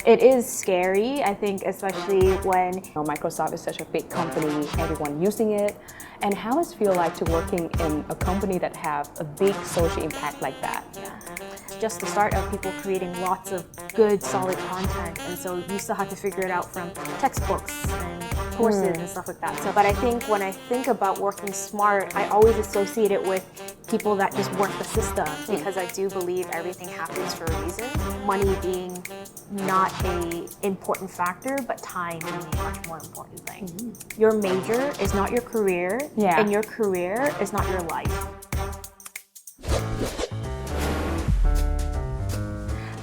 It is scary, I think, especially when Microsoft is such a big company, everyone using it. And how does it feel like to working in a company that have a big social impact like that? just the start of people creating lots of good, solid content, and so you still have to figure it out from textbooks and courses and stuff like that. So, but I think when I think about working smart, I always associate it with people that just work the system, because I do believe everything happens for a reason. Money being not a important factor, but time being a much more important thing. Your major is not your career, and your career is not your life.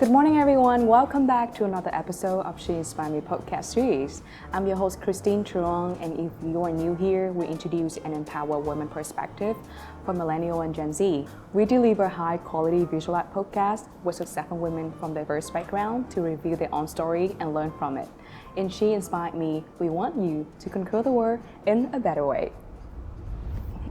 Good morning, everyone. Welcome back to another episode of She Inspired Me podcast series. I'm your host, Christine Truong, and if you are new here, we introduce and empower women perspective for Millennial and Gen Z. We deliver high-quality visual art podcasts with successful women from diverse backgrounds to reveal their own story and learn from it. In She Inspired Me, we want you to conquer the world in a better way.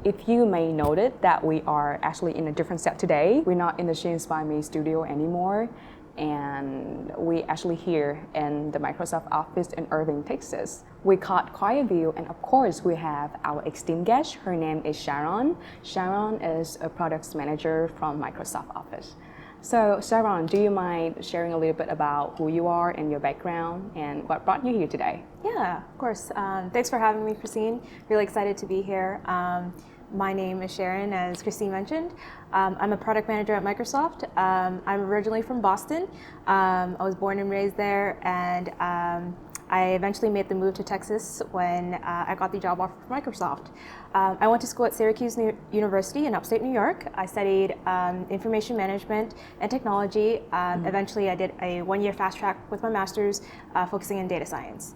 If you may notice that we are actually in a different set today. We're not in the She Inspired Me studio anymore, and we actually here in the Microsoft office in Irving, Texas. We caught quite a view, and of course we have our esteemed guest. Her name is Sharon. Sharon is a products manager from Microsoft office. So Sharon, do you mind sharing a little bit about who you are and your background and what brought you here today? Yeah, of course. Thanks for having me, Christine. Really excited to be here. My name is Sharon, as Christine mentioned. I'm a product manager at Microsoft. I'm originally from Boston. I was born and raised there, and I eventually made the move to Texas when I got the job offer from Microsoft. I went to school at Syracuse University in upstate New York. I studied information management and technology. Eventually, I did a one-year fast track with my master's, focusing in data science.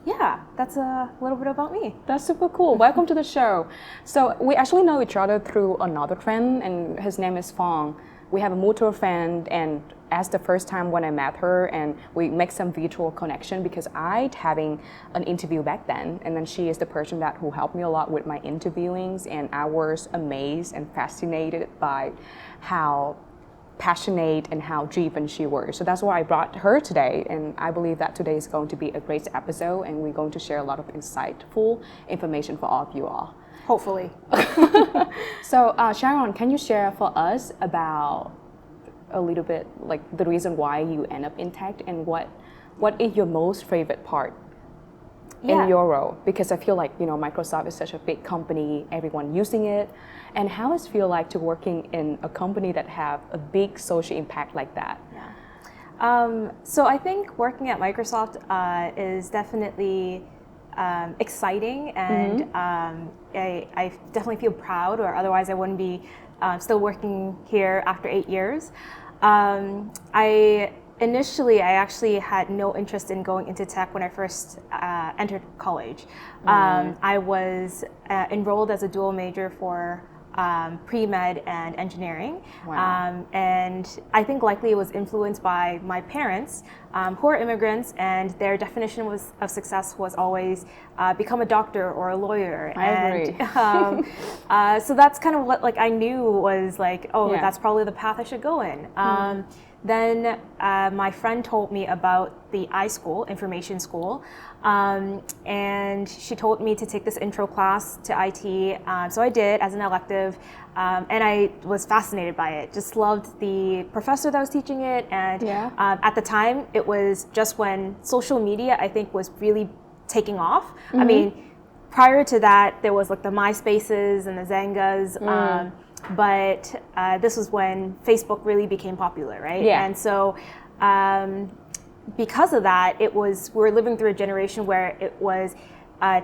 Yeah, that's a little bit about me. That's super cool. Welcome to the show. So we actually know each other through another friend, and his name is Fong. We have a mutual friend, and as the first time when I met her, and we make some virtual connection because I'd having an interview back then, and then she is the person that who helped me a lot with my interviewings, and I was amazed and fascinated by how passionate and how driven she was. So that's why I brought her today, and I believe that today is going to be a great episode, and we're going to share a lot of insightful information for all of you all. Hopefully. So Sharon, can you share for us about a little bit like the reason why you end up in tech, and what is your most favorite part in your role? Because I feel like, you know, Microsoft is such a big company, everyone using it. And how does it feel like to working in a company that have a big social impact like that? So I think working at Microsoft is definitely exciting, and I definitely feel proud, or otherwise I wouldn't be still working here after 8 years. Initially, I actually had no interest in going into tech when I first entered college. I was enrolled as a dual major for pre-med and engineering. And I think likely it was influenced by my parents, who are immigrants, and their definition of success was always become a doctor or a lawyer. I agree. So that's kind of what I knew was that's probably the path I should go in. Then my friend told me about the iSchool, information school, and she told me to take this intro class to IT. So I did as an elective, and I was fascinated by it. Just loved the professor that was teaching it, and at the time it was just when social media, I think, was really taking off. I mean, prior to that there was the MySpaces and the Xangas. But this was when Facebook really became popular, right? And so because of that, we're living through a generation where it was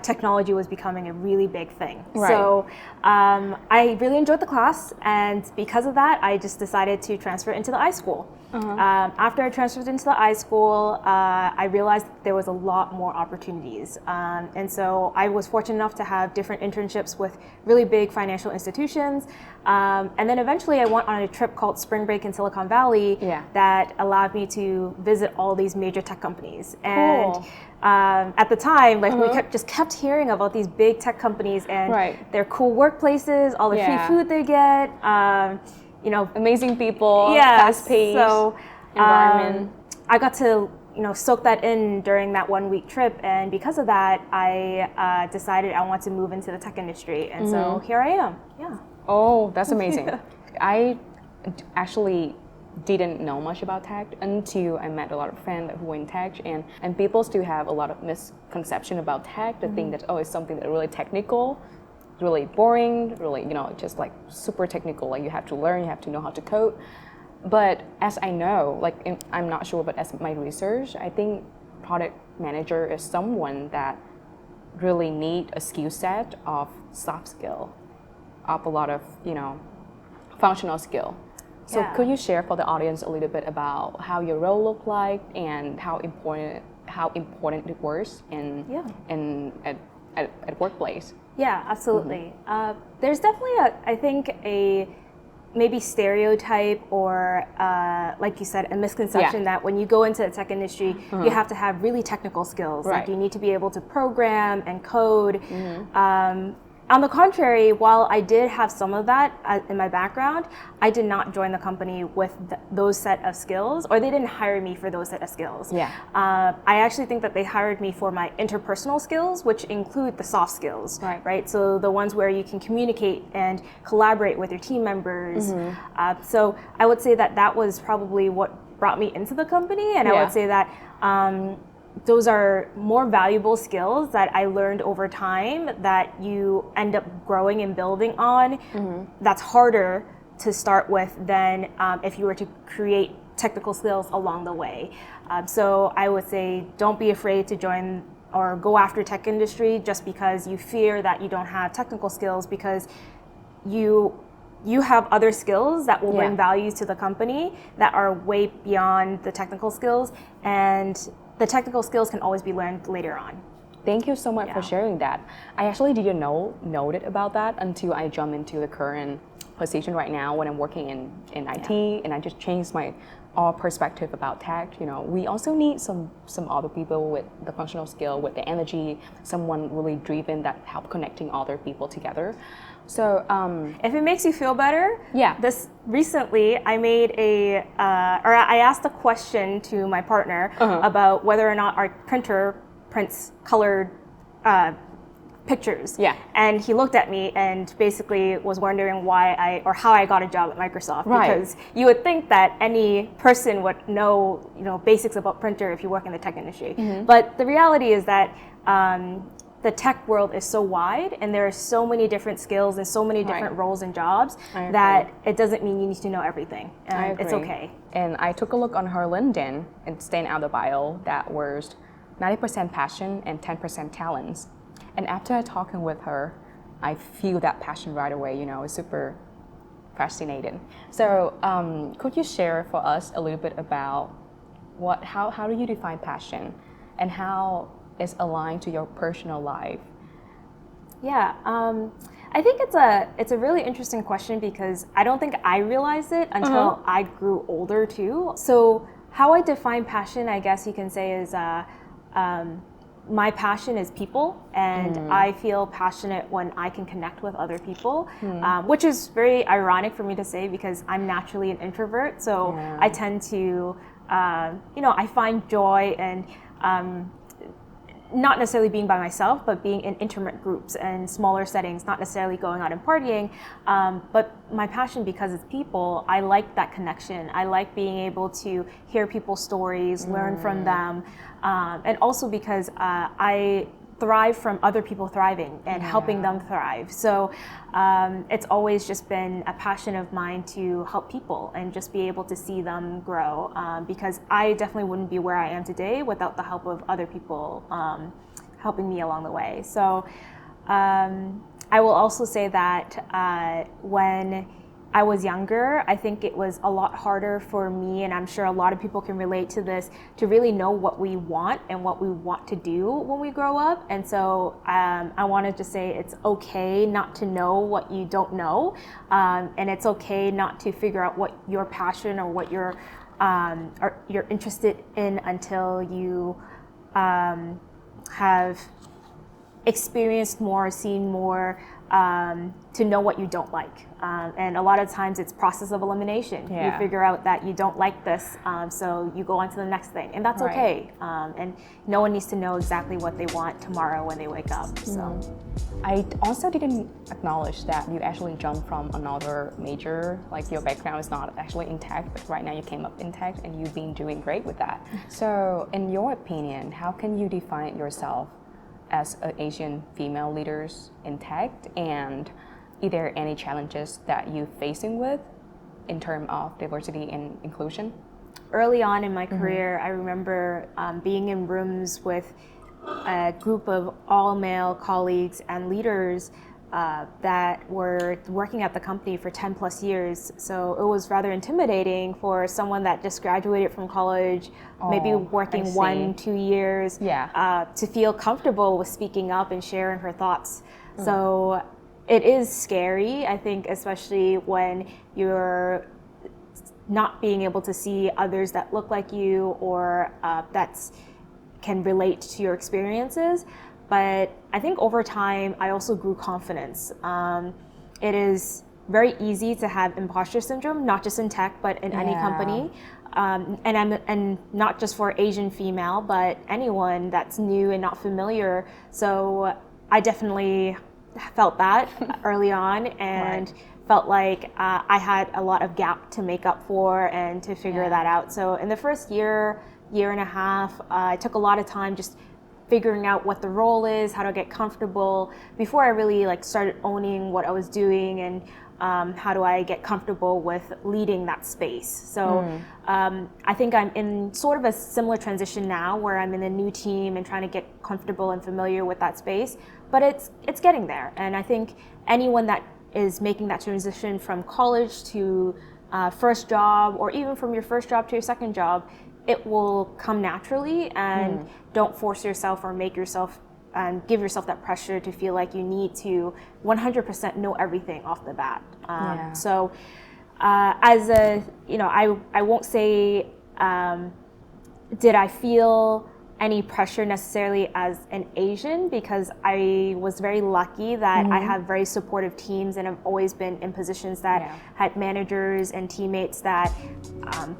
technology was becoming a really big thing. So I really enjoyed the class, and because of that, I just decided to transfer into the iSchool. After I transferred into the iSchool, I realized there was a lot more opportunities. And so I was fortunate enough to have different internships with really big financial institutions. And then eventually I went on a trip called Spring Break in Silicon Valley that allowed me to visit all these major tech companies. And at the time, we kept hearing about these big tech companies and their cool workplaces, all the free food they get, amazing people, fast-paced environment. I got to soak that in during that 1 week trip, and because of that, I decided I want to move into the tech industry, and so here I am. Yeah. Oh, that's amazing. I actually didn't know much about tech until I met a lot of friends who were in tech, and people still have a lot of misconception about tech. They think that it's something that's really technical, really boring, really just like super technical. Like you have to learn, you have to know how to code. But as I know, I'm not sure, but as my research, I think product manager is someone that really need a skill set of soft skill, of a lot of functional skill. So could you share for the audience a little bit about how your role looked like and how important it was at workplace? Yeah, absolutely. There's definitely I think a maybe stereotype or like you said, a misconception that when you go into the tech industry, you have to have really technical skills. Right. Like you need to be able to program and code. On the contrary, while I did have some of that in my background, I did not join the company with those set of skills, or they didn't hire me for those set of skills. Yeah. I actually think that they hired me for my interpersonal skills, which include the soft skills, right? So the ones where you can communicate and collaborate with your team members. So I would say that was probably what brought me into the company, and I would say that those are more valuable skills that I learned over time that you end up growing and building on. That's harder to start with than if you were to create technical skills along the way. So I would say don't be afraid to join or go after tech industry just because you fear that you don't have technical skills, because you have other skills that will bring value to the company that are way beyond the technical skills, and the technical skills can always be learned later on. Thank you so much for sharing that. I actually didn't know about that until I jumped into the current position right now when I'm working in IT, and I just changed my perspective about tech. We also need some other people with the functional skill, with the energy, someone really driven that help connecting other people together. So if it makes you feel better, this recently I made I asked a question to my partner about whether or not our printer prints colored pictures. And he looked at me and basically was wondering how I got a job at Microsoft. Because you would think that any person would know, basics about printer if you work in the tech industry. But the reality is that the tech world is so wide, and there are so many different skills and so many different roles and jobs that it doesn't mean you need to know everything. It's okay. And I took a look on her LinkedIn and stand out the bio that was 90% passion and 10% talents. And after talking with her, I feel that passion right away. It's super fascinating. So could you share for us a little bit about how do you define passion, and how is aligned to your personal life? I think it's a really interesting question, because I don't think I realized it until I grew older too. So how I define passion, I guess you can say, is my passion is people, and I feel passionate when I can connect with other people, which is very ironic for me to say because I'm naturally an introvert. So I tend to, I find joy in not necessarily being by myself, but being in intimate groups and smaller settings, not necessarily going out and partying. But my passion, because it's people, I like that connection. I like being able to hear people's stories, learn from them, and also because I thrive from other people thriving and helping them thrive. So it's always just been a passion of mine to help people and just be able to see them grow, because I definitely wouldn't be where I am today without the help of other people helping me along the way. So I will also say that when I was younger, I think it was a lot harder for me, and I'm sure a lot of people can relate to this, to really know what we want and what we want to do when we grow up. And so I wanted to say it's okay not to know what you don't know, and it's okay not to figure out what your passion or what you're interested in until you have experienced more, seen more, to know what you don't like. And a lot of times it's process of elimination. You figure out that you don't like this, so you go on to the next thing. And that's okay. And no one needs to know exactly what they want tomorrow when they wake up. So I also didn't acknowledge that you actually jumped from another major, like your background is not actually in tech, but right now you came up in tech and you've been doing great with that. So in your opinion, how can you define yourself as an Asian female leaders in tech, and are there any challenges that you're facing with in terms of diversity and inclusion? Early on in my career, I remember being in rooms with a group of all male colleagues and leaders that were working at the company for 10 plus years. So it was rather intimidating for someone that just graduated from college, maybe working 1-2 years, to feel comfortable with speaking up and sharing her thoughts. So it is scary, I think, especially when you're not being able to see others that look like you or can relate to your experiences. But I think over time, I also grew confidence. It is very easy to have imposter syndrome, not just in tech, but in any company. And not just for Asian female, but anyone that's new and not familiar. So I definitely felt that early on and felt like I had a lot of gap to make up for and to figure that out. So in the first year and a half, I took a lot of time just figuring out what the role is, how to get comfortable before I really started owning what I was doing, and how do I get comfortable with leading that space. So I think I'm in sort of a similar transition now where I'm in a new team and trying to get comfortable and familiar with that space, but it's getting there. And I think anyone that is making that transition from college to first job, or even from your first job to your second job, it will come naturally, and don't force yourself or make yourself and give yourself that pressure to feel like you need to 100% know everything off the bat. So as a, I won't say, did I feel any pressure necessarily as an Asian, because I was very lucky that I have very supportive teams and have always been in positions that had managers and teammates that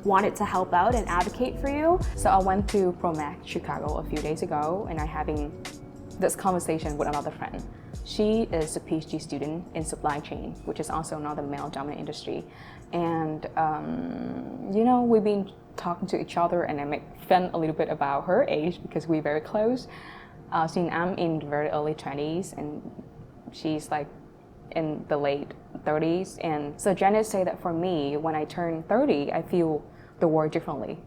wanted to help out and advocate for you. So I went to ProMac Chicago a few days ago, and I'm having this conversation with another friend. She is a PhD student in supply chain, which is also another male-dominant industry. And, we've been talking to each other, and I make fun a little bit about her age because we're very close. Since I'm in the very early 20s, and she's in the late 30s. And so Janet said that for me, when I turn 30, I feel the world differently.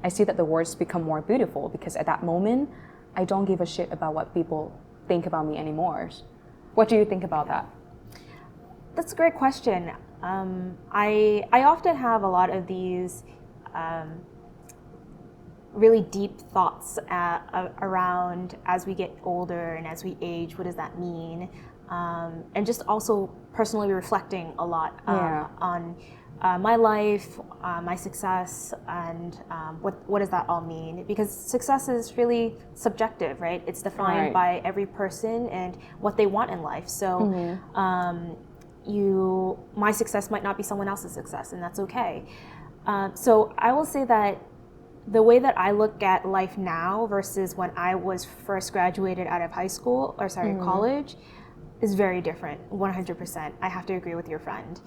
I see that the words become more beautiful because at that moment, I don't give a shit about what people think about me anymore. What do you think about that? That's a great question. I often have a lot of these really deep thoughts around as we get older and as we age, what does that mean? And just also personally reflecting a lot on my life, my success, and what does that all mean? Because success is really subjective, right? It's defined by every person and what they want in life. So my success might not be someone else's success, and that's okay. So I will say that the way that I look at life now versus when I was first graduated out of college is very different, 100%. I have to agree with your friend.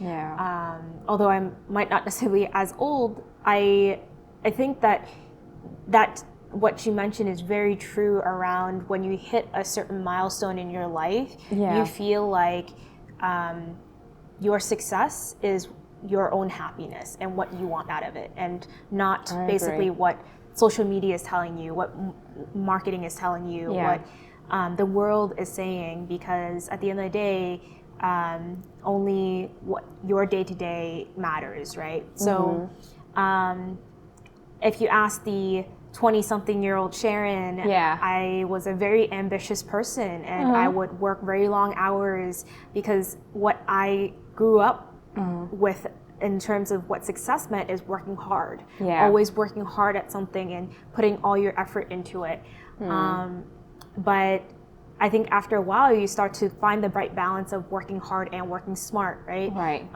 Although I might not necessarily as old, I think that what she mentioned is very true around when you hit a certain milestone in your life, you feel like your success is your own happiness and what you want out of it, and not basically what social media is telling you, what marketing is telling you, what the world is saying, because at the end of the day, only what your day-to-day matters, right? So if you ask the 20-something-year-old Sharon, I was a very ambitious person, and I would work very long hours because what I grew up with in terms of what success meant is working hard, always working hard at something and putting all your effort into it. But I think after a while, you start to find the right balance of working hard and working smart, right? Right.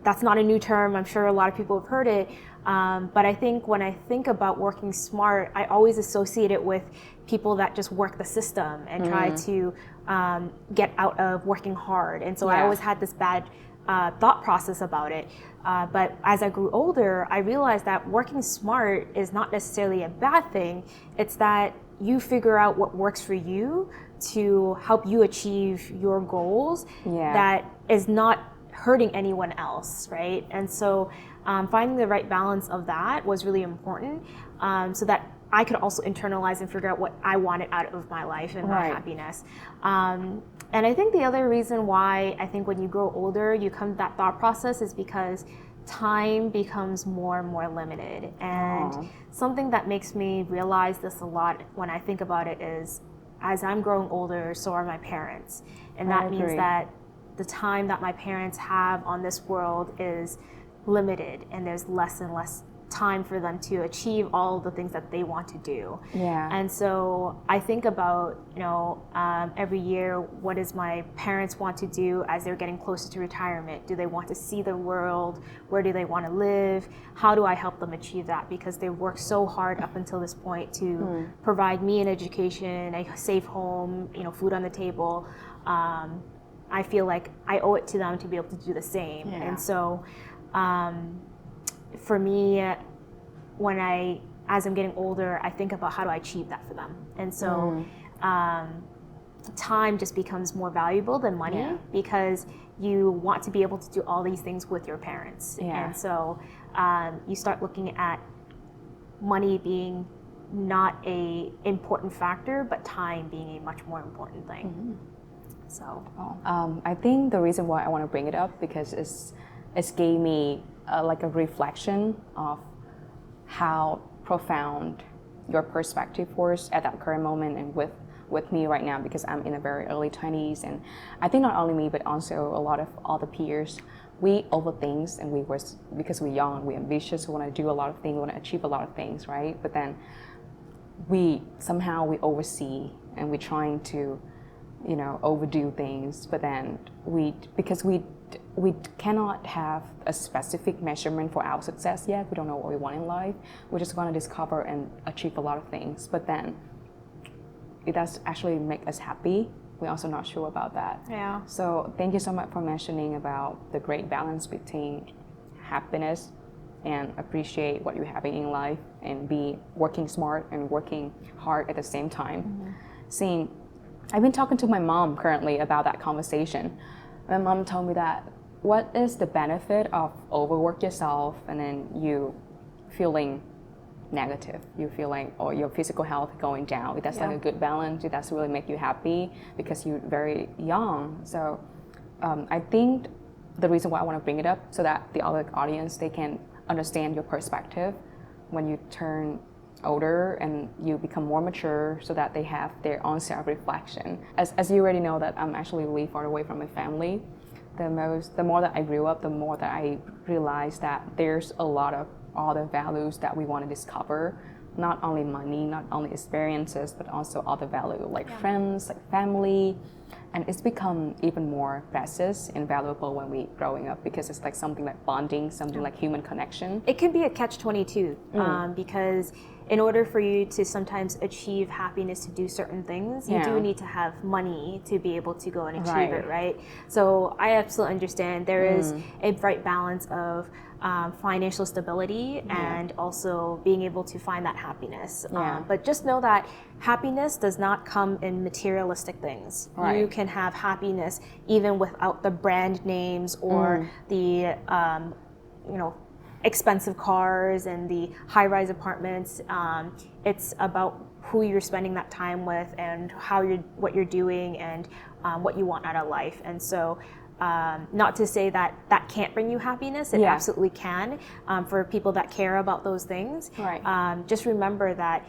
That's not a new term. I'm sure a lot of people have heard it. But I think when I think about working smart, I always associate it with people that just work the system and try to get out of working hard. And so I always had this bad thought process about it. But as I grew older, I realized that working smart is not necessarily a bad thing. It's that you figure out what works for you to help you achieve your goals that is not hurting anyone else, right? And so finding the right balance of that was really important, so that I could also internalize and figure out what I wanted out of my life and my happiness. And I think the other reason why I think when you grow older, you come to that thought process is because time becomes more and more limited. And something that makes me realize this a lot when I think about it is, as I'm growing older, so are my parents. And that means that the time that my parents have on this world is limited, and there's less and less time for them to achieve all the things that they want to do. And so I think about, every year, what does my parents want to do as they're getting closer to retirement? Do they want to see the world? Where do they want to live? How do I help them achieve that? Because they've worked so hard up until this point to provide me an education, a safe home, food on the table. I feel like I owe it to them to be able to do the same. And so for me, as I'm getting older, I think about how do I achieve that for them. And so time just becomes more valuable than money, because you want to be able to do all these things with your parents. And so you start looking at money being not a important factor, but time being a much more important thing. So I think the reason why I want to bring it up, because it's gave me like a reflection of how profound your perspective was at that current moment and with me right now, because I'm in the very early 20s, and I think not only me but also a lot of other peers, we overthink, and because we're young, we're ambitious, we want to do a lot of things, we want to achieve a lot of things, right? But then we oversee, and we're trying to overdo things, but then because we cannot have a specific measurement for our success yet. We don't know what we want in life. We're just going to discover and achieve a lot of things. But then it does actually make us happy. We're also not sure about that. So thank you so much for mentioning about the great balance between happiness and appreciate what you're having in life, and be working smart and working hard at the same time. I've been talking to my mom currently about that conversation. My mom told me that what is the benefit of overwork yourself and then you feeling negative, you feeling, or your physical health going down. That's like a good balance. It does really make you happy because you're very young. So I think the reason why I want to bring it up, so that the other audience, they can understand your perspective when you turn older and you become more mature, so that they have their own self-reflection. As you already know, that I'm actually really far away from my family. The more that I grew up, the more that I realized that there's a lot of other values that we want to discover. Not only money, not only experiences, but also other value, like friends, like family. And it's become even more precious and valuable when we growing up, because it's like something like bonding, something like human connection. It can be a catch-22, because in order for you to sometimes achieve happiness, to do certain things, you do need to have money to be able to go and achieve it, right? So I absolutely understand there is a right balance of financial stability and also being able to find that happiness. But just know that happiness does not come in materialistic things. You can have happiness even without the brand names or the expensive cars and the high-rise apartments. It's about who you're spending that time with and what you're doing and what you want out of life. And so not to say that that can't bring you happiness. It absolutely can, for people that care about those things. Just remember that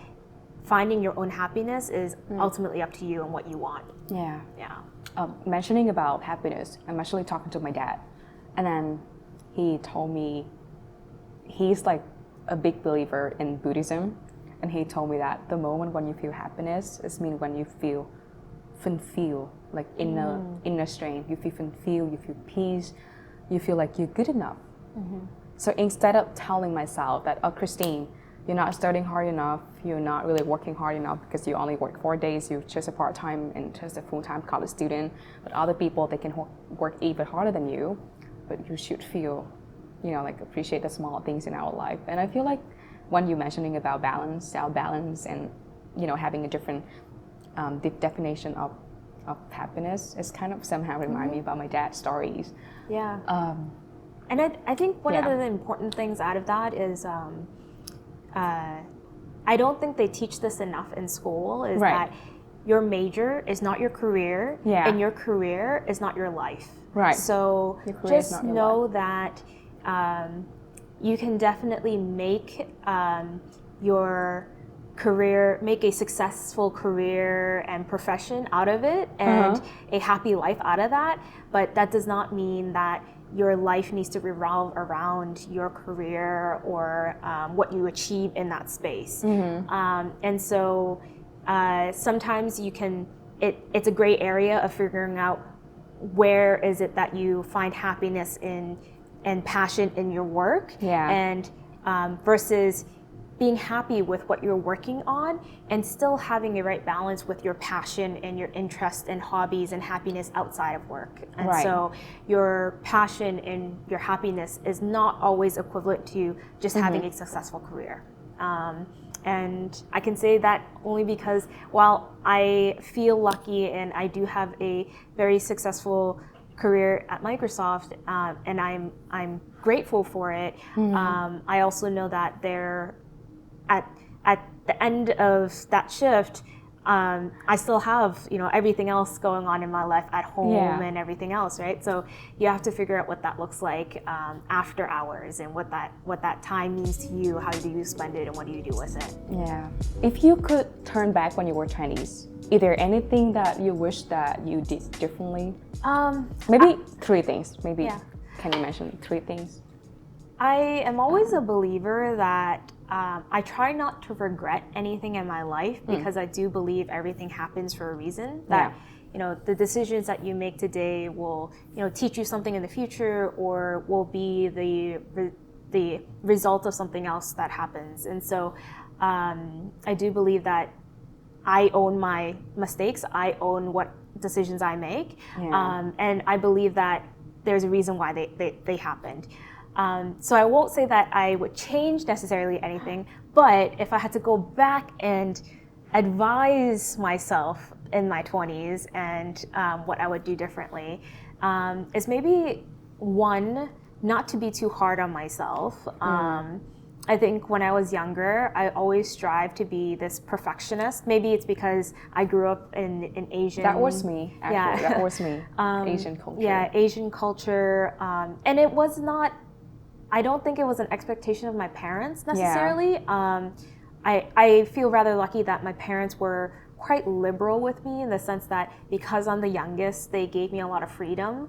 finding your own happiness is ultimately up to you and what you want. Mentioning about happiness, I'm actually talking to my dad, and then he told me he's like a big believer in Buddhism, and he told me that the moment when you feel happiness is mean when you feel fulfilled, like inner strength. You feel fulfilled, you feel peace, you feel like you're good enough. So instead of telling myself that, oh, Christine, you're not studying hard enough, you're not really working hard enough because you only work 4 days, you're just a part-time and just a full-time college student, but other people, they can work even harder than you, but you should feel, like appreciate the small things in our life. And I feel like when you're mentioning about balance, self-balance, and, having a different definition of happiness, it's kind of somehow remind me about my dad's stories. Yeah. And I think one of the important things out of that is, I don't think they teach this enough in school, is that your major is not your career, and your career is not your life. Right. So just know that you can definitely make your career, make a successful career and profession out of it, and a happy life out of that, but that does not mean that your life needs to revolve around your career or what you achieve in that space. And so sometimes it's a gray area of figuring out where is it that you find happiness in and passion in your work, and versus being happy with what you're working on and still having a right balance with your passion and your interests and hobbies and happiness outside of work. And so your passion and your happiness is not always equivalent to just having a successful career. And I can say that only because while I feel lucky and I do have a very successful career at Microsoft, and I'm grateful for it, I also know that at the end of that shift, I still have everything else going on in my life at home and everything else, right? So you have to figure out what that looks like after hours, and what that time means to you. How do you spend it, and what do you do with it? Yeah. If you could turn back when you were 20s, is there anything that you wish that you did differently? Maybe 3 things. Maybe can you mention 3 things? I am always a believer that I try not to regret anything in my life, because I do believe everything happens for a reason. That the decisions that you make today will teach you something in the future, or will be the result of something else that happens. And so I do believe that I own my mistakes. I own what decisions I make, and I believe that there's a reason why they happened. So I won't say that I would change necessarily anything, but if I had to go back and advise myself in my 20s and what I would do differently, is maybe, 1, not to be too hard on myself. I think when I was younger, I always strive to be this perfectionist. Maybe it's because I grew up in Asian... That was me, actually. That was me. Asian culture. Yeah, Asian culture. And it was not... I don't think it was an expectation of my parents necessarily. I feel rather lucky that my parents were quite liberal with me, in the sense that because I'm the youngest, they gave me a lot of freedom.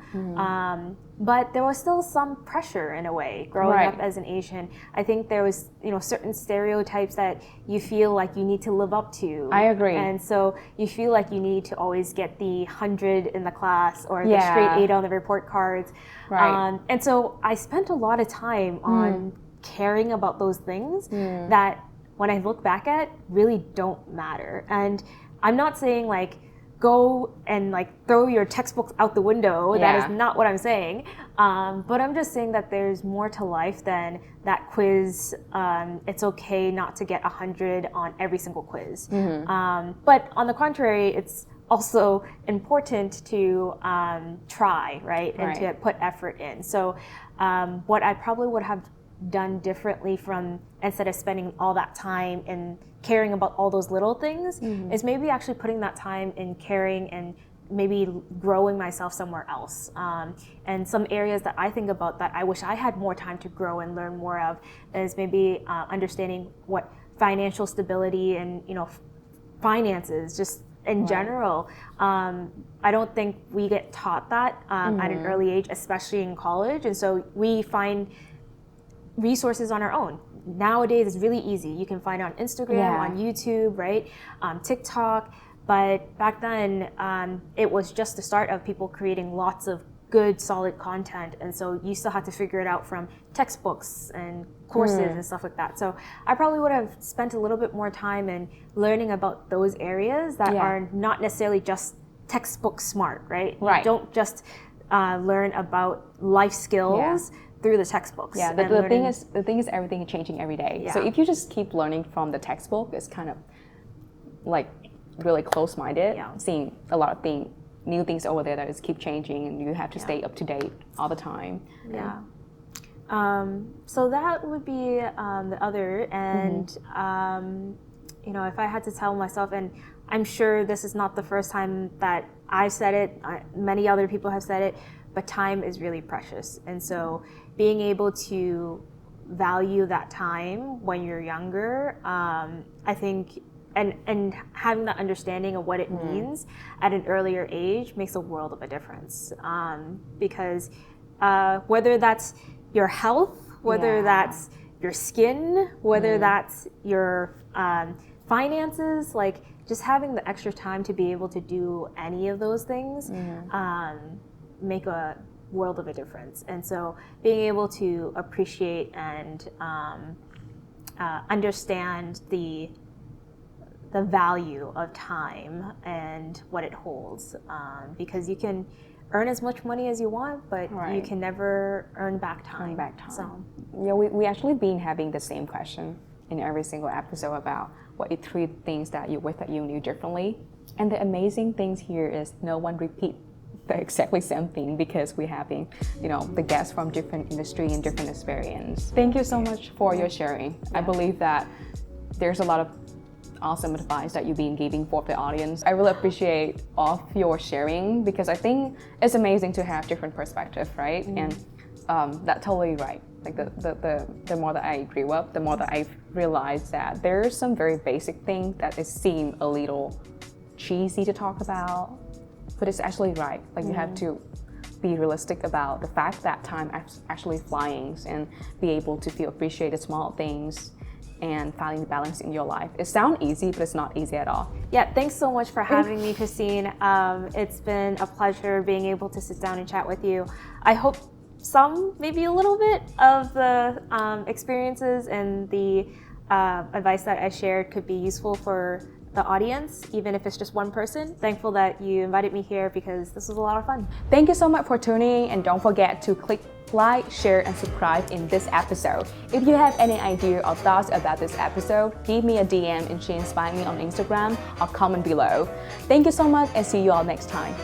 But there was still some pressure in a way growing up as an Asian. I think there was certain stereotypes that you feel like you need to live up to. I agree. And so you feel like you need to always get the 100 in the class, or the straight 8 on the report cards. And so I spent a lot of time on caring about those things that, when I look back at, really don't matter. And I'm not saying go and throw your textbooks out the window. That is not what I'm saying. But I'm just saying that there's more to life than that quiz. It's okay not to get 100 on every single quiz. But on the contrary, it's also important to try, right? And to put effort in. So what I probably would have done differently, from instead of spending all that time in caring about all those little things, is maybe actually putting that time in caring and maybe growing myself somewhere else. And some areas that I think about that I wish I had more time to grow and learn more of is maybe understanding what financial stability and finances just in general. I don't think we get taught that at an early age, especially in college. And so we find resources on our own. Nowadays, it's really easy. You can find it on Instagram, on YouTube, right? TikTok. But back then, it was just the start of people creating lots of good, solid content. And so you still had to figure it out from textbooks and courses and stuff like that. So I probably would have spent a little bit more time in learning about those areas that are not necessarily just textbook smart, right? Right. You don't just learn about life skills through the textbooks. Yeah, the thing is everything is changing every day. Yeah. So if you just keep learning from the textbook, it's kind of like really close-minded, seeing a lot of new things over there that is keep changing, and you have to stay up to date all the time. Yeah. So that would be the other, and you know, if I had to tell myself, and I'm sure this is not the first time that I've said it, many other people have said it, but time is really precious. And so being able to value that time when you're younger, I think, and having that understanding of what it means at an earlier age makes a world of a difference. Because whether that's your health, whether that's your skin, whether that's your finances, like just having the extra time to be able to do any of those things make a world of a difference. And so being able to appreciate and understand the value of time and what it holds, because you can earn as much money as you want, but you can never earn back time. So yeah, we actually been having the same question in every single episode about what are 3 things that you wish that you knew differently. And the amazing things here is no one repeat the exactly same thing, because we're having, you know, the guests from different industry and different experience. Thank you so much for your sharing. I believe that there's a lot of awesome advice that you've been giving for the audience. I really appreciate all of your sharing, because I think it's amazing to have different perspective, right? And that's totally right. Like the more that I grew up, the more that I've realized that there's some very basic thing that it seemed a little cheesy to talk about, but it's actually right. Like you have to be realistic about the fact that time actually flying, and be able to feel appreciate the small things and finding the balance in your life. It sounds easy, but it's not easy at all. Yeah, thanks so much for having me, Christine. It's been a pleasure being able to sit down and chat with you. I hope maybe a little bit of the experiences and the advice that I shared could be useful for the audience, even if it's just one person. Thankful that you invited me here, because this was a lot of fun. Thank you so much for tuning in, and don't forget to click like, share, and subscribe in this episode. If you have any idea or thoughts about this episode, give me a DM and She Inspired Me on Instagram, or comment below. Thank you so much, and see you all next time.